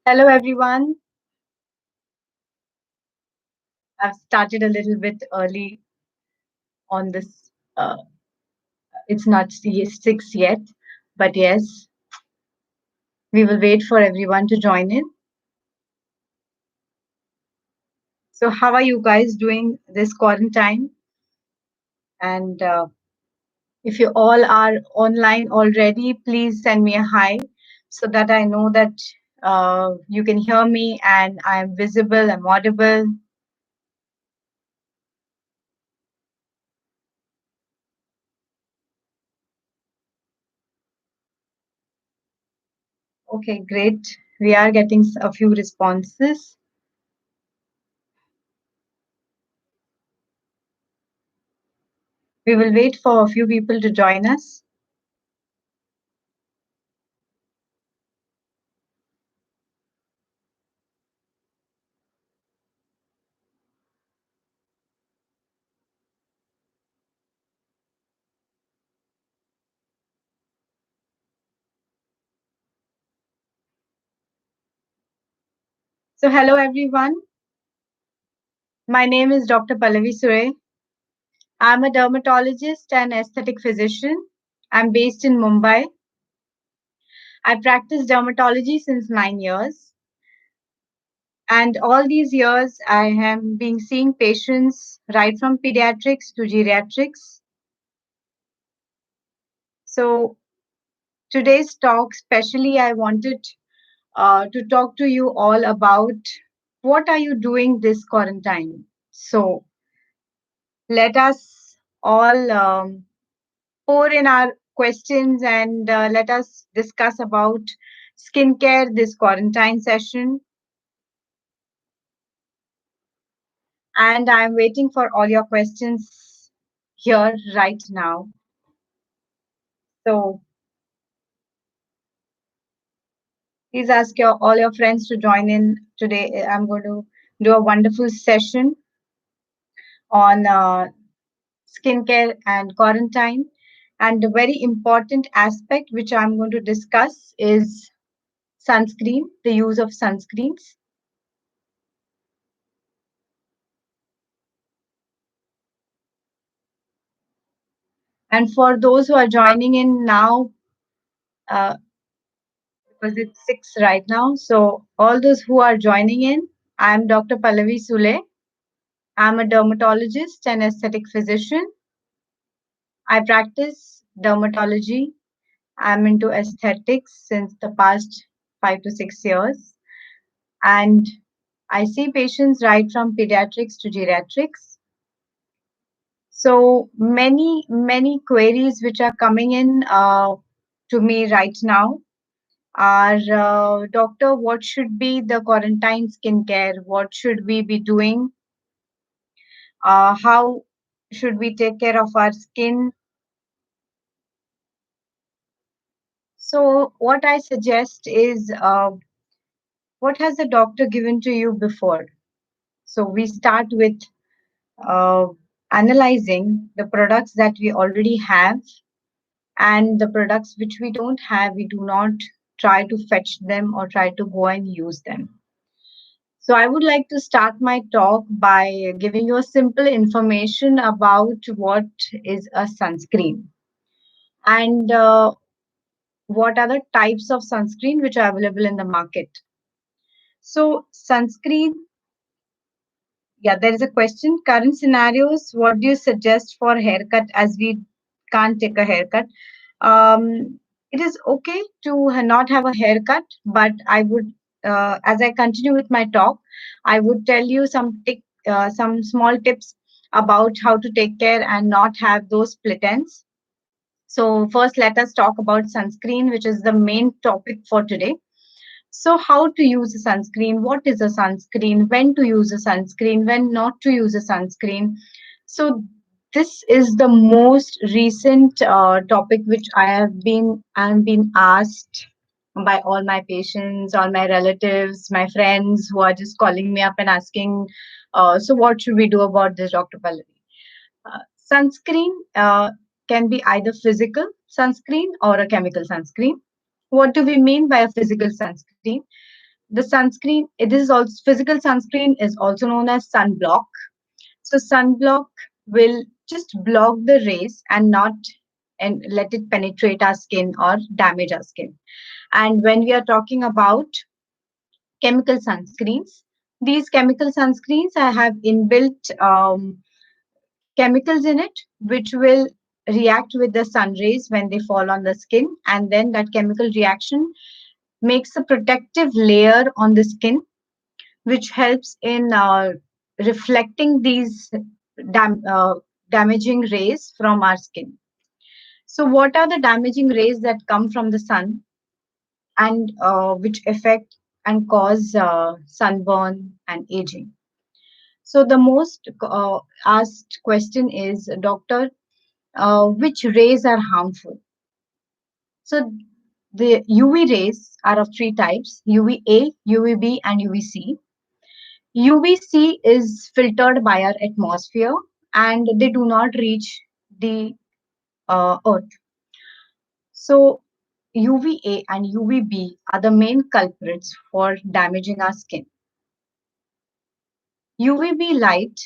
Hello, everyone. I've started a little bit early on this. It's not 6 yet, but yes, we will wait for everyone to join in. So, how are you guys doing this quarantine? And if you all are online already, please send me a hi so that I know that you can hear me and I'm visible, I'm audible. Okay, great. We are getting a few responses. We will wait for a few people to join us. So, hello everyone. My name is Dr. Pallavi Sule. I'm a dermatologist and aesthetic physician. I'm based in Mumbai. I practice dermatology since 9 years. And all these years, I have been seeing patients right from pediatrics to geriatrics. So, today's talk, especially, I wanted to talk to you all about what are you doing this quarantine. So, let us all pour in our questions and let us discuss about skincare this quarantine session. And I'm waiting for all your questions here right now. So please ask all your friends to join in today. I'm going to do a wonderful session on skincare and quarantine. And the very important aspect which I'm going to discuss is sunscreen, the use of sunscreens. And for those who are joining in now, uh, because it's 6 right now, so all those who are joining in, I'm Dr. Pallavi Sule. I'm a dermatologist and aesthetic physician. I practice dermatology. I'm into aesthetics since the past 5 to 6 years. And I see patients right from pediatrics to geriatrics. So many queries which are coming in to me right now are, doctor, what should be the quarantine skincare? What should we be doing? How should we take care of our skin? So what I suggest is, what has the doctor given to you before? So we start with uh, analyzing the products that we already have, and the products which we don't have, we do not try to fetch them or try to go and use them. So I would like to start my talk by giving you a simple information about what is a sunscreen and what are the types of sunscreen which are available in the market. So sunscreen, yeah, there is a question. Current scenarios, what do you suggest for haircut as we can't take a haircut? It is okay to not have a haircut, but I would, as I continue with my talk, I would tell you some small tips about how to take care and not have those split ends. So first, let us talk about sunscreen, which is the main topic for today. So how to use a sunscreen? What is a sunscreen? When to use a sunscreen? When not to use a sunscreen? So this is the most recent topic which I have been asked by all my patients, all my relatives, my friends who are just calling me up and asking, so what should we do about this, Dr. Pallavi? Sunscreen can be either physical sunscreen or a chemical sunscreen. What do we mean by a physical sunscreen? The sunscreen, it is also physical sunscreen is also known as sunblock. So sunblock will just block the rays and not and let it penetrate our skin or damage our skin. And when we are talking about chemical sunscreens, these chemical sunscreens I have inbuilt chemicals in it which will react with the sun rays when they fall on the skin, and then that chemical reaction makes a protective layer on the skin which helps in reflecting these dam- uh, damaging rays from our skin. So what are the damaging rays that come from the sun and which affect and cause sunburn and aging? So the most asked question is, doctor, which rays are harmful? So the UV rays are of three types: UVA, UVB, and UVC. UVC is filtered by our atmosphere and they do not reach the earth. So UVA and UVB are the main culprits for damaging our skin. UVB light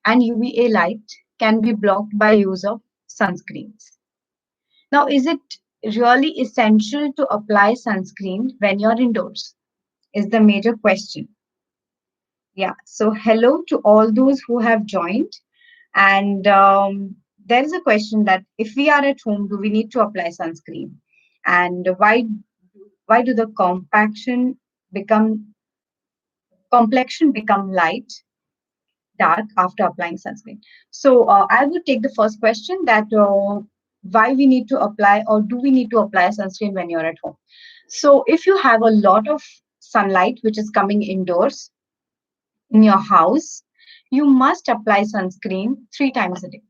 and UVA light can be blocked by use of sunscreens. Now, is it really essential to apply sunscreen when you're indoors? Is the major question. Yeah. So, hello to all those who have joined. And there is a question that if we are at home, do we need to apply sunscreen? And why do the become complexion become light, dark after applying sunscreen? So I would take the first question that why we need to apply or do we need to apply sunscreen when you're at home? So if you have a lot of sunlight which is coming indoors in your house, you must apply sunscreen 3 times a day.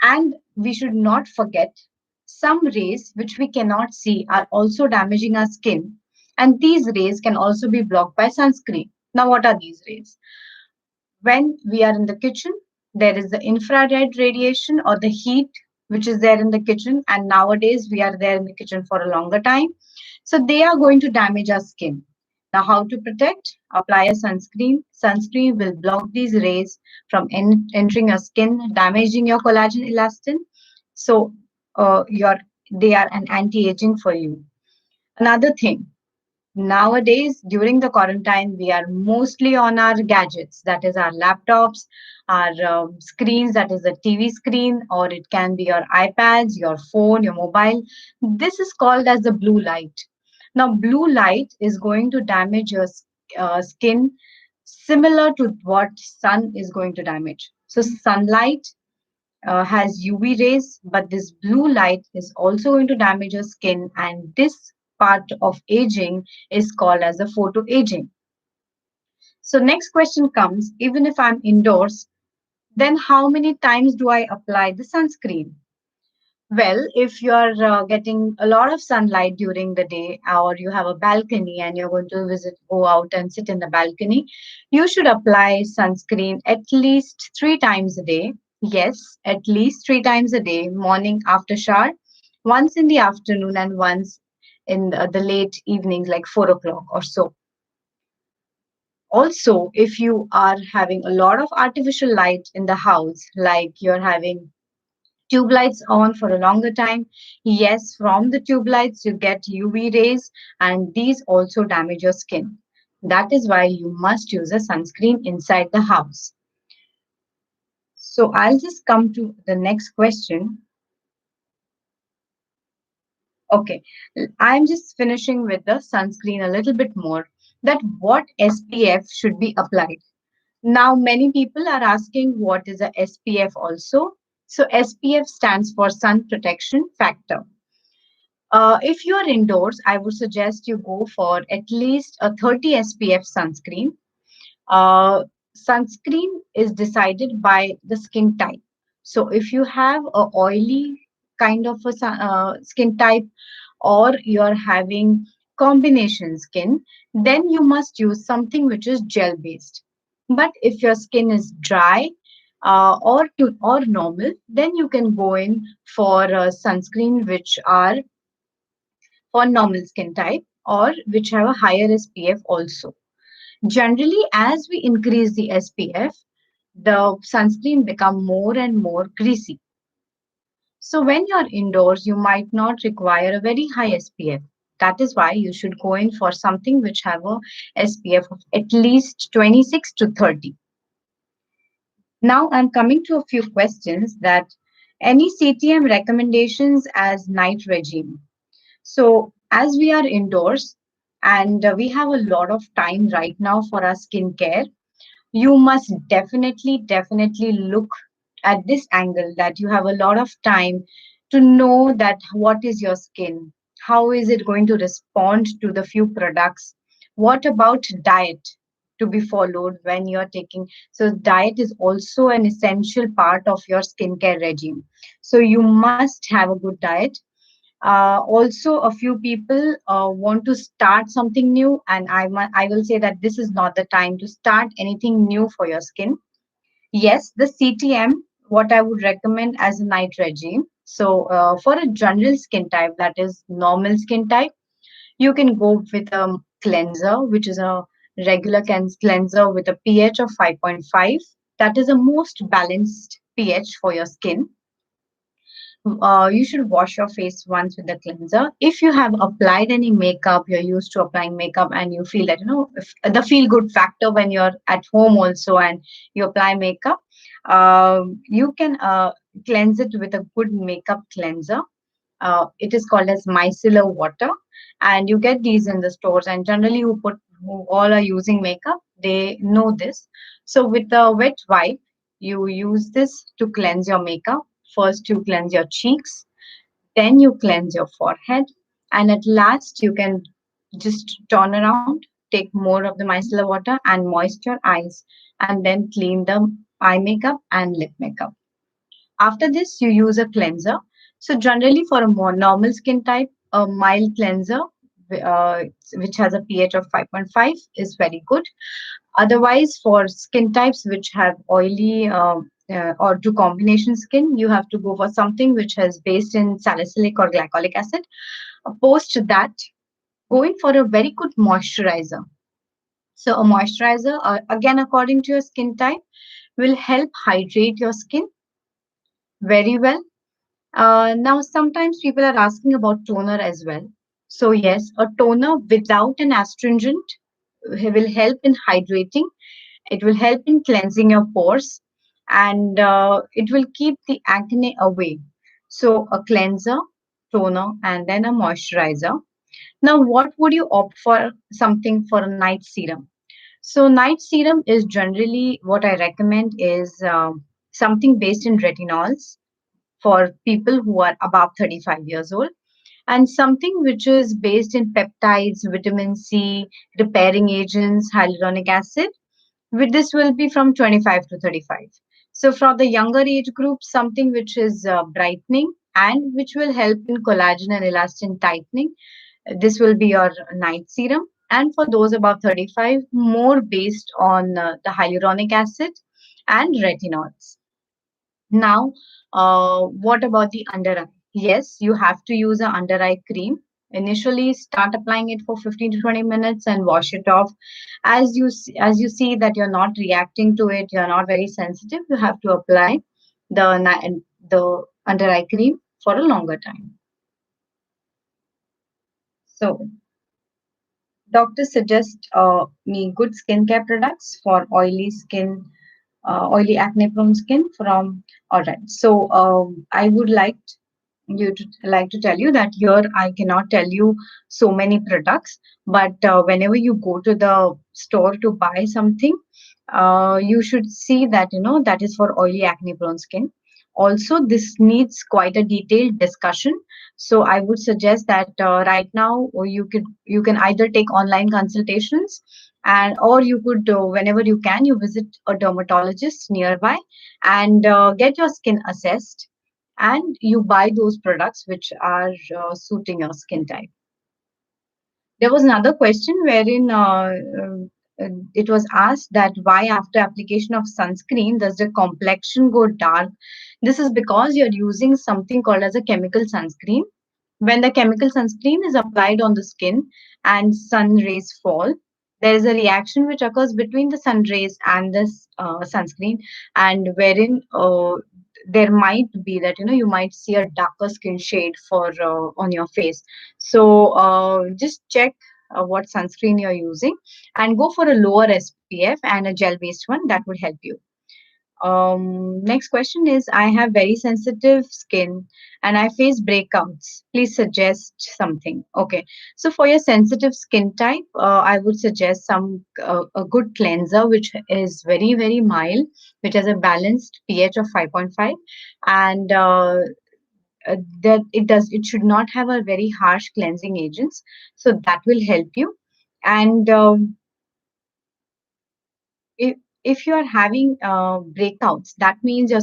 And we should not forget some rays which we cannot see are also damaging our skin. And these rays can also be blocked by sunscreen. Now, what are these rays? When we are in the kitchen, there is the infrared radiation or the heat which is there in the kitchen. And nowadays, we are there in the kitchen for a longer time. So, they are going to damage our skin. Now, how to protect? Apply a sunscreen. Sunscreen will block these rays from entering your skin, damaging your collagen elastin. So, they are an anti-aging for you. Another thing, nowadays during the quarantine, we are mostly on our gadgets, that is our laptops, our screens, that is the TV screen, or it can be your iPads, your phone, your mobile. This is called as the blue light. Now, blue light is going to damage your skin similar to what sun is going to damage. So, sunlight has UV rays, but this blue light is also going to damage your skin, and this part of aging is called as the photo aging. So, next question comes, even if I'm indoors, then how many times do I apply the sunscreen? Well, if you're getting a lot of sunlight during the day, or you have a balcony and you're going to go out and sit in the balcony, you should apply sunscreen at least 3 times a day. Yes, at least 3 times a day, morning after shower, once in the afternoon, and once in the late evenings, like 4 o'clock or so. Also, if you are having a lot of artificial light in the house, like you're having tube lights on for a longer time, yes, from the tube lights you get UV rays, and these also damage your skin. That is why you must use a sunscreen inside the house. So I'll just come to the next question. Okay, I'm just finishing with the sunscreen a little bit more, that what SPF should be applied. Now, many people are asking what is a SPF also. So SPF stands for sun protection factor. If you are indoors, I would suggest you go for at least a 30 SPF sunscreen. Uh, Sunscreen is decided by the skin type. So if you have a oily kind of a skin type, or you're having combination skin, then you must use something which is gel based. But if your skin is dry or normal, then you can go in for sunscreen which are for normal skin type. or which have a higher SPF also. Generally, as we increase the SPF, the sunscreen become more and more greasy. So when you're indoors, you might not require a very high SPF. That is why you should go in for something which have a SPF of at least 26 to 30. Now I'm coming to a few questions that any CTM recommendations as night regime. So as we are indoors and we have a lot of time right now for our skincare, you must definitely look at this angle that you have a lot of time to know that what is your skin, how is it going to respond to the few products, what about diet to be followed when you're taking. So diet is also an essential part of your skincare regime, so you must have a good diet. Also, a few people want to start something new, and I will say that this is not the time to start anything new for your skin. Yes, the CTM, what I would recommend as a night regime. So, for a general skin type, that is normal skin type, you can go with a cleanser, which is a regular cleanser with a pH of 5.5. That is a most balanced pH for your skin. You should wash your face once with the cleanser. If you have applied any makeup, you're used to applying makeup, and you feel that, if, the feel good factor when you're at home also and you apply makeup, you can cleanse it with a good makeup cleanser. It is called as micellar water, and you get these in the stores. And generally, who all are using makeup, they know this. So with a wet wipe, you use this to cleanse your makeup. First, you cleanse your cheeks, then you cleanse your forehead, and at last, you can just turn around, take more of the micellar water, and moist your eyes, and then clean the eye makeup and lip makeup. After this, you use a cleanser. So generally, for a more normal skin type, a mild cleanser, uh, which has a pH of 5.5, is very good. Otherwise, for skin types which have oily or to combination skin, you have to go for something which is based in salicylic or glycolic acid. Post that, going for a very good moisturizer. So a moisturizer, again according to your skin type, will help hydrate your skin very well. Now, sometimes people are asking about toner as well. So, yes, a toner without an astringent will help in hydrating, it will help in cleansing your pores, and it will keep the acne away. So, a cleanser, toner, and then a moisturizer. Now, what would you opt for? Something for a night serum. So, night serum is generally what I recommend is something based in retinols for people who are above 35 years old, and something which is based in peptides, vitamin C, repairing agents, hyaluronic acid. With this will be from 25 to 35. So for the younger age group, something which is brightening and which will help in collagen and elastin tightening. This will be your night serum. And for those above 35, more based on the hyaluronic acid and retinols. Now, what about the under eye? Yes, you have to use an under eye cream. Initially, start applying it for 15 to 20 minutes and wash it off. As you see that you're not reacting to it, you're not very sensitive, you have to apply the under eye cream for a longer time. So, doctors suggest me good skincare products for oily acne prone skin from. All right, so I would like to tell you that here I cannot tell you so many products, but whenever you go to the store to buy something, you should see that that is for oily acne prone skin. Also, this needs quite a detailed discussion. So I would suggest that right now you can either take online consultations, and or you could whenever you can, you visit a dermatologist nearby and get your skin assessed, and you buy those products which are suiting your skin type. There was another question wherein it was asked that why after application of sunscreen does the complexion go dark? This is because you're using something called as a chemical sunscreen, When the chemical sunscreen is applied on the skin and sun rays fall, there is a reaction which occurs between the sun rays and this sunscreen, and wherein there might be that you might see a darker skin shade for on your face. So just check what sunscreen you're using and go for a lower SPF and a gel based one. That would help you. Next question is, I have very sensitive skin and I face breakouts. Please suggest something. Okay. So for your sensitive skin type, I would suggest a good cleanser which is very, very mild, which has a balanced pH of 5.5, and that it should not have a very harsh cleansing agents. So that will help you. And if if you are having breakouts, that means your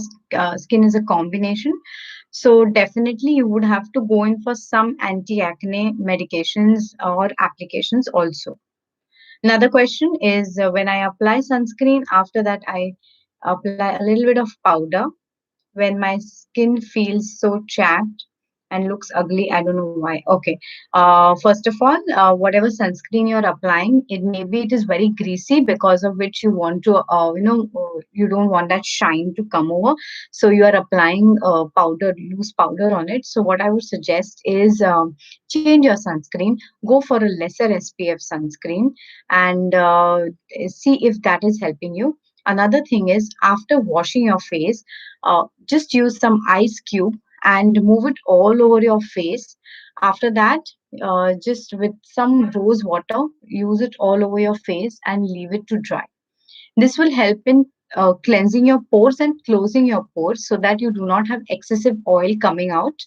skin is a combination. So definitely you would have to go in for some anti-acne medications or applications also. Another question is, when I apply sunscreen, after that I apply a little bit of powder when my skin feels so chapped and looks ugly. I don't know why. Okay. First of all, whatever sunscreen you're applying, it maybe it is very greasy, because of which you want to, you don't want that shine to come over. So you are applying powder, loose powder on it. So what I would suggest is, change your sunscreen, go for a lesser SPF sunscreen, and see if that is helping you. Another thing is, after washing your face, just use some ice cube and move it all over your face. After that, just with some rose water, use it all over your face and leave it to dry. This will help in cleansing your pores and closing your pores, so that you do not have excessive oil coming out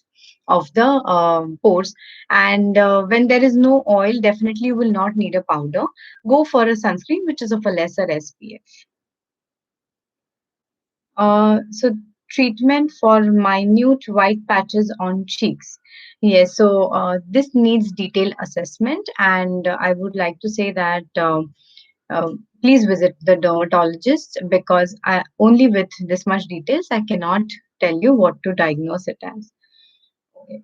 of the pores. And when there is no oil, definitely you will not need a powder. Go for a sunscreen which is of a lesser SPF. So treatment for minute white patches on cheeks. Yes, so this needs detailed assessment, and I would like to say that please visit the dermatologist, because only with this much details I cannot tell you what to diagnose it as.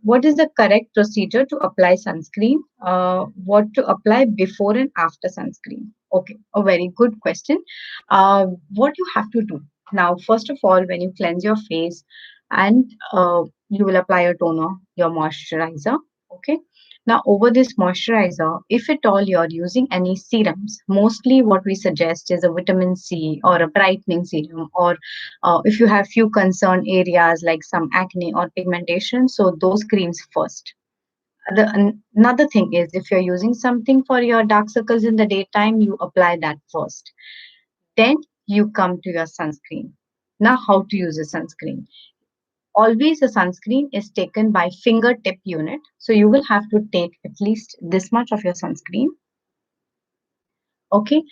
What is the correct procedure to apply sunscreen? What to apply before and after sunscreen? Okay, a very good question. What you have to do now, first of all, when you cleanse your face, and you will apply your toner, your moisturizer. Okay. Now, over this moisturizer, if at all you're using any serums, mostly what we suggest is a vitamin C or a brightening serum, or if you have few concern areas like some acne or pigmentation, so those creams first. Another thing is, if you're using something for your dark circles in the daytime, you apply that first. Then you come to your sunscreen. Now, how to use a sunscreen? Always a sunscreen is taken by fingertip unit. So you will have to take at least this much of your sunscreen. Okay.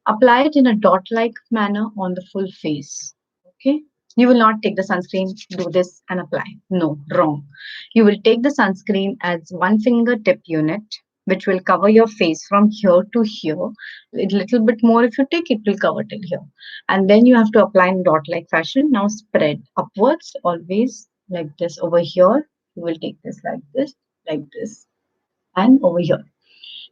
Apply it in a dot-like manner on the full face. Okay. You will not take the sunscreen, do this and apply. No, wrong. You will take the sunscreen as one fingertip unit, which will cover your face from here to here. A little bit more if you take, it will cover till here. And then you have to apply in dot-like fashion. Now spread upwards, always like this over here. You will take this, like this, and over here.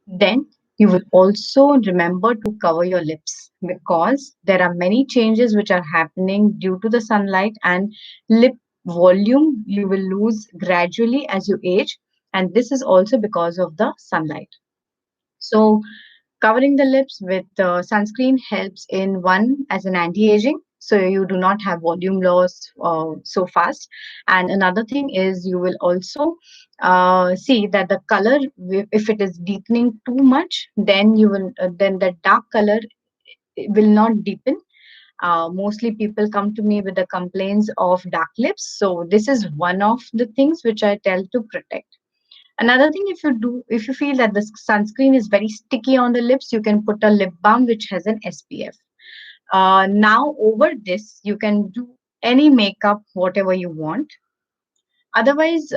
Then you will also remember to cover your lips, because there are many changes which are happening due to the sunlight, and lip volume you will lose gradually as you age, and this is also because of the sunlight. So covering the lips with sunscreen helps in, one, as an anti-aging, so you do not have volume loss so fast. And another thing is, you will also see that the color, if it is deepening too much, then then the dark color will not deepen. Mostly people come to me with the complaints of dark lips. So this is one of the things which I tell to protect. Another thing, if you feel that the sunscreen is very sticky on the lips, you can put a lip balm which has an SPF. Now, over this, you can do any makeup, whatever you want. Otherwise,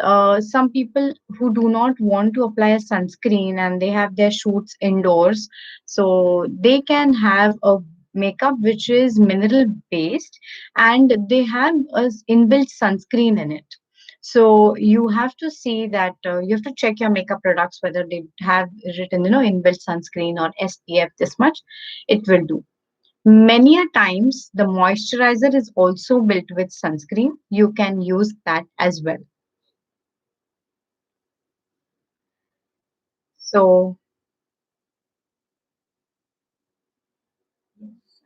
some people who do not want to apply a sunscreen and they have their shoots indoors, so they can have a makeup which is mineral based, and they have a inbuilt sunscreen in it. So you have to see that you have to check your makeup products whether they have written, inbuilt sunscreen or SPF this much. It will do. Many a times the moisturizer is also built with sunscreen. You can use that as well. So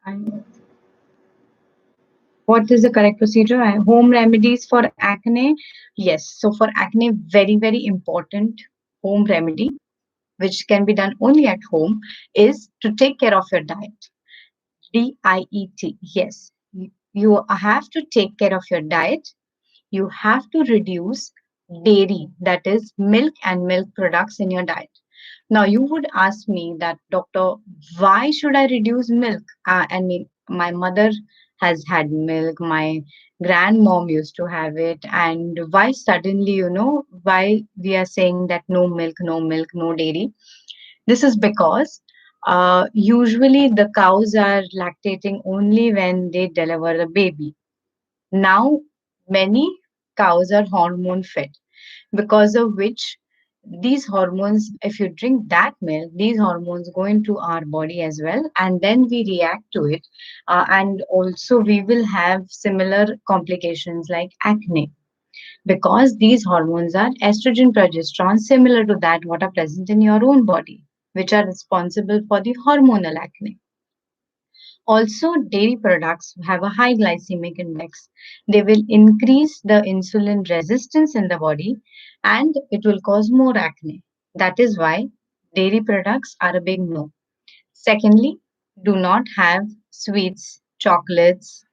I- what is the correct procedure? Home remedies for acne. Yes. So for acne, very, very important home remedy, which can be done only at home, is to take care of your diet. DIET. Yes. You have to take care of your diet. You have to reduce dairy, that is milk and milk products in your diet. Now, you would ask me that, doctor, why should I reduce milk? I mean, my mother has had milk, my grandmom used to have it, and why suddenly, why we are saying that no milk, no dairy? This is because usually the cows are lactating only when they deliver the baby. Now, many cows are hormone fed, because of which these hormones, if you drink that milk, these hormones go into our body as well, and then we react to it. And also, we will have similar complications like acne, because these hormones are estrogen, progesterone, similar to that what are present in your own body, which are responsible for the hormonal acne. Also, dairy products have a high glycemic index. They will increase the insulin resistance in the body, and it will cause more acne. That is why dairy products are a big no. Secondly, do not have sweets, chocolates,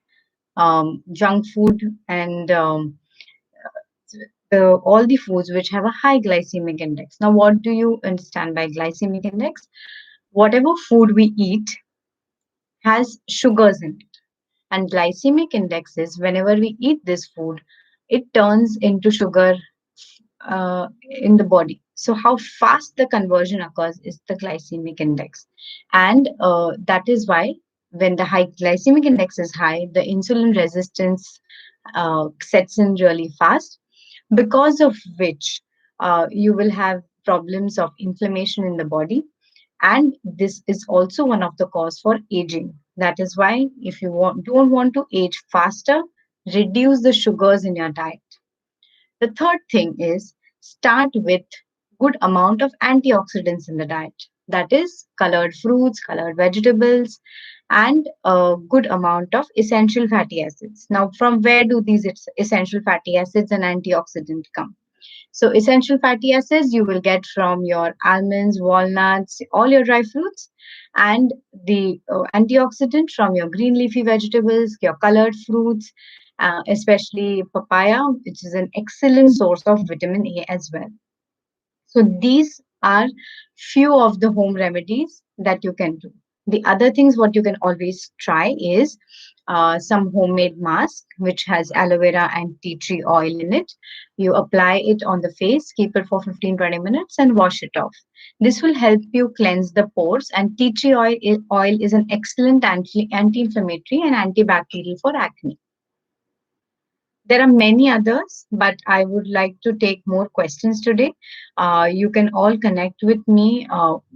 junk food, and all the foods which have a high glycemic index. Now, what do you understand by glycemic index? Whatever food we eat has sugars in it. And glycemic index is whenever we eat this food, it turns into sugar in the body. So, how fast the conversion occurs is the glycemic index. And that is why when the high glycemic index is high, the insulin resistance sets in really fast, because of which you will have problems of inflammation in the body, and this is also one of the cause for aging. That is why if you don't want to age faster, reduce the sugars in your diet. The third thing is start with good amount of antioxidants in the diet. That is colored fruits, colored vegetables, and a good amount of essential fatty acids. Now, from where do these essential fatty acids and antioxidants come? So essential fatty acids you will get from your almonds, walnuts, all your dry fruits, and the antioxidant from your green leafy vegetables, your colored fruits, especially papaya, which is an excellent source of vitamin A as well. So these are few of the home remedies that you can do. The other things what you can always try is some homemade mask which has aloe vera and tea tree oil in it. You apply it on the face, keep it for 15-20 minutes and wash it off. This will help you cleanse the pores, and tea tree oil is an excellent anti-inflammatory and antibacterial for acne. There are many others, but I would like to take more questions today. You can all connect with me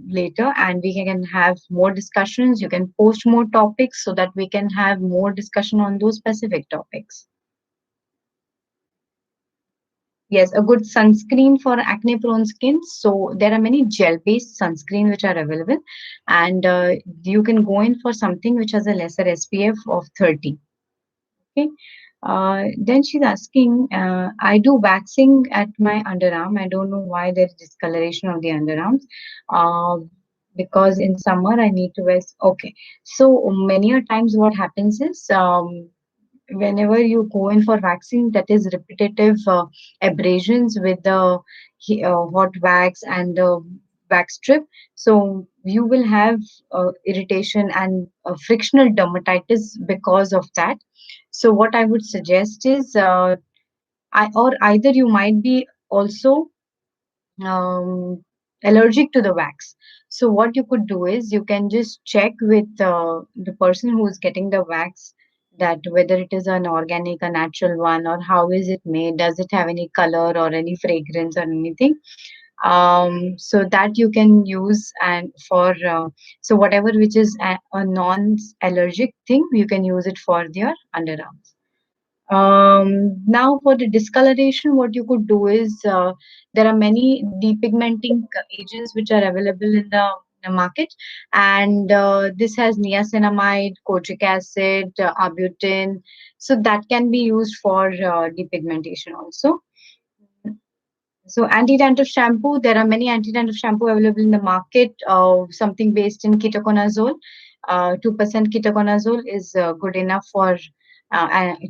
later and we can have more discussions. You can post more topics so that we can have more discussion on those specific topics. Yes, a good sunscreen for acne prone skin. So there are many gel based sunscreen which are available, and you can go in for something which has a lesser SPF of 30. Okay. Then she's asking, I do waxing at my underarm. I don't know why there's discoloration of the underarms. Uh, because in summer I need to wear. Okay. So many a times what happens is whenever you go in for waxing, that is repetitive abrasions with the hot wax and the wax strip. So you will have irritation and frictional dermatitis because of that. So what I would suggest is, or either you might be also um, allergic to the wax. So what you could do is you can just check with the person who is getting the wax that whether it is an organic, a natural one, or how is it made, does it have any color or any fragrance or anything. So that you can use and for so whatever which is a non-allergic thing, you can use it for your underarms. Now for the discoloration, what you could do is there are many depigmenting agents which are available in the market, and this has niacinamide, kojic acid, arbutin, so that can be used for depigmentation also. So anti-dandruff shampoo, there are many anti-dandruff shampoo available in the market. Something based in ketoconazole. 2% ketoconazole is good enough for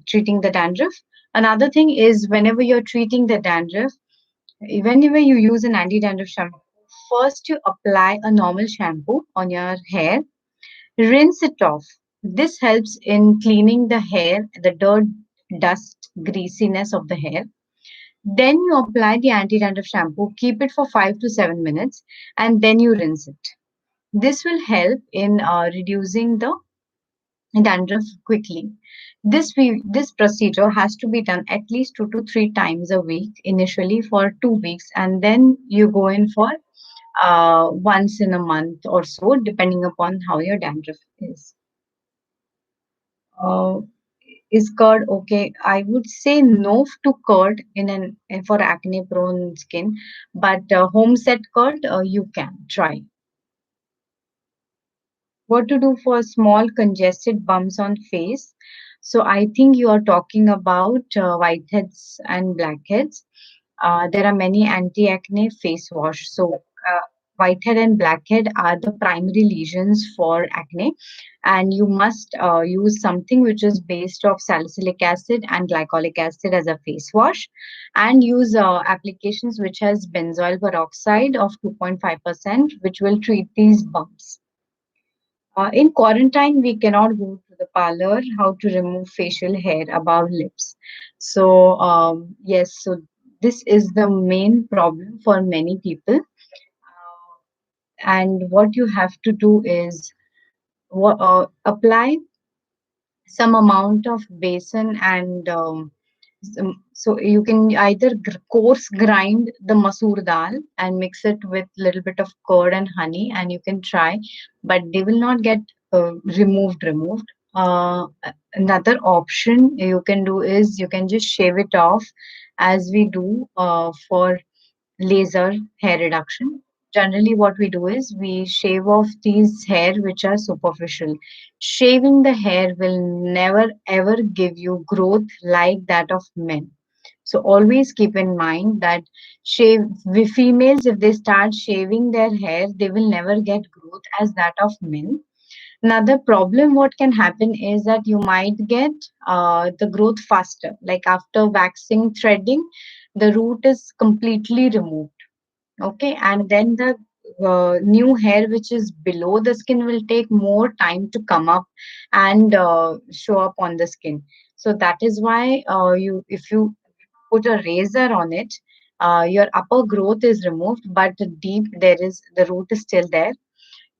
treating the dandruff. Another thing is whenever you're treating the dandruff, whenever you use an anti-dandruff shampoo, first you apply a normal shampoo on your hair, rinse it off. This helps in cleaning the hair, the dirt, dust, greasiness of the hair. Then you apply the anti-dandruff shampoo, keep it for 5 to 7 minutes, and then you rinse it. This will help in reducing the dandruff quickly. This procedure has to be done at least 2 to 3 times a week initially for 2 weeks, and then you go in for once in a month or so, depending upon how your dandruff is. Uh, is curd okay? I would say no to curd for acne prone skin, but home set curd you can try. What to do for small congested bumps on face? So I think you are talking about whiteheads and blackheads. There are many anti-acne face wash. So whitehead and blackhead are the primary lesions for acne, and you must use something which is based of salicylic acid and glycolic acid as a face wash, and use applications which has benzoyl peroxide of 2.5%, which will treat these bumps. In quarantine, we cannot go to the parlor. How to remove facial hair above lips? So yes, so this is the main problem for many people. And what you have to do is apply some amount of besan and so you can either coarse grind the masoor dal and mix it with little bit of curd and honey, and you can try, but they will not get removed. Another option you can do is you can just shave it off, as we do for laser hair reduction. Generally, what we do is we shave off these hair which are superficial. Shaving the hair will never ever give you growth like that of men. So always keep in mind that shave with females, if they start shaving their hair, they will never get growth as that of men. Another problem what can happen is that you might get the growth faster. Like after waxing, threading, the root is completely removed. Okay, and then the new hair which is below the skin will take more time to come up and show up on the skin. So that is why if you put a razor on it, your upper growth is removed, but the deep the root is still there.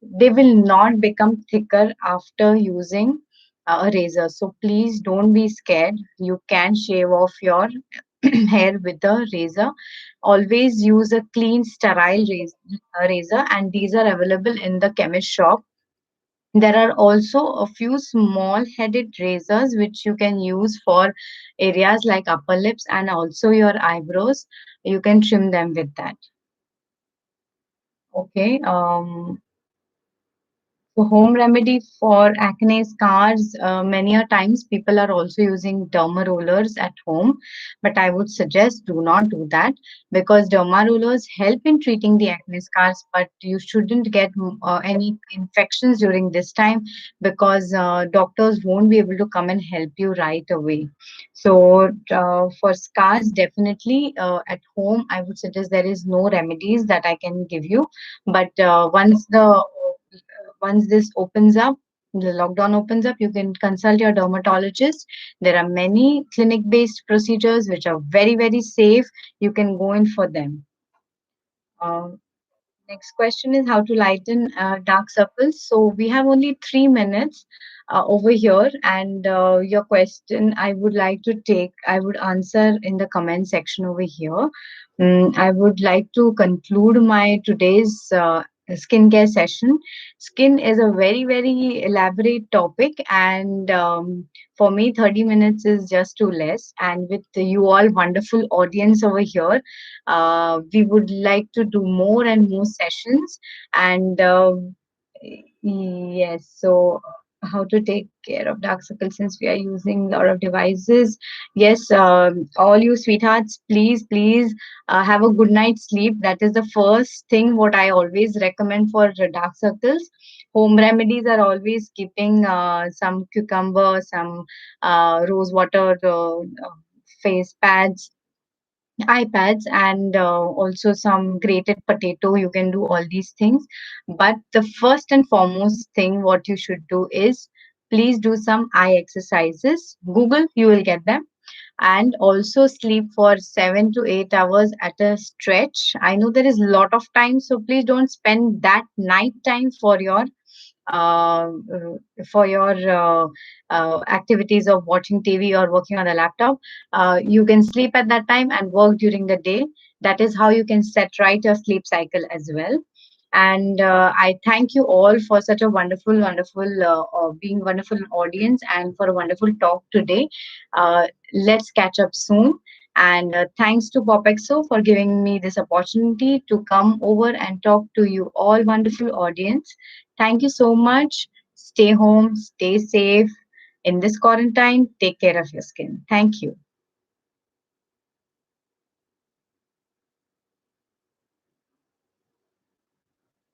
They will not become thicker after using a razor. So please don't be scared. You can shave off your hair with a razor. Always use a clean, sterile razor, and these are available in the chemist shop. There are also a few small headed razors which you can use for areas like upper lips and also your eyebrows. You can trim them with that. Okay. So home remedy for acne scars, many a times people are also using derma rollers at home, but I would suggest do not do that, because derma rollers help in treating the acne scars, but you shouldn't get any infections during this time, because doctors won't be able to come and help you right away. So for scars, definitely at home, I would suggest there is no remedies that I can give you, but once this opens up, the lockdown opens up, you can consult your dermatologist. There are many clinic based procedures which are very, very safe. You can go in for them. Uh, Next question is how to lighten dark circles. So we have only 3 minutes over here, and your question I would like to take, I would answer in the comment section over here. I would like to conclude my today's skincare session. Skin is a very, very elaborate topic, and for me, 30 minutes is just too less. And with you all, wonderful audience over here, we would like to do more and more sessions. And yes, so how to take care of dark circles since we are using a lot of devices. Yes, all you sweethearts, please, please have a good night's sleep. That is the first thing what I always recommend for the dark circles. Home remedies are always keeping some cucumber, some rose water face pads, iPads, and also some grated potato. You can do all these things. But the first and foremost thing what you should do is please do some eye exercises. Google, you will get them. And also sleep for 7 to 8 hours at a stretch. I know there is a lot of time, so please don't spend that night time uh, for your activities of watching TV or working on a laptop. You can sleep at that time and work during the day. That is how you can set right your sleep cycle as well. And I thank you all for such a wonderful, wonderful, being wonderful audience and for a wonderful talk today. Let's catch up soon. And thanks to POPxo for giving me this opportunity to come over and talk to you all, wonderful audience. Thank you so much. Stay home, stay safe. In this quarantine, take care of your skin. Thank you.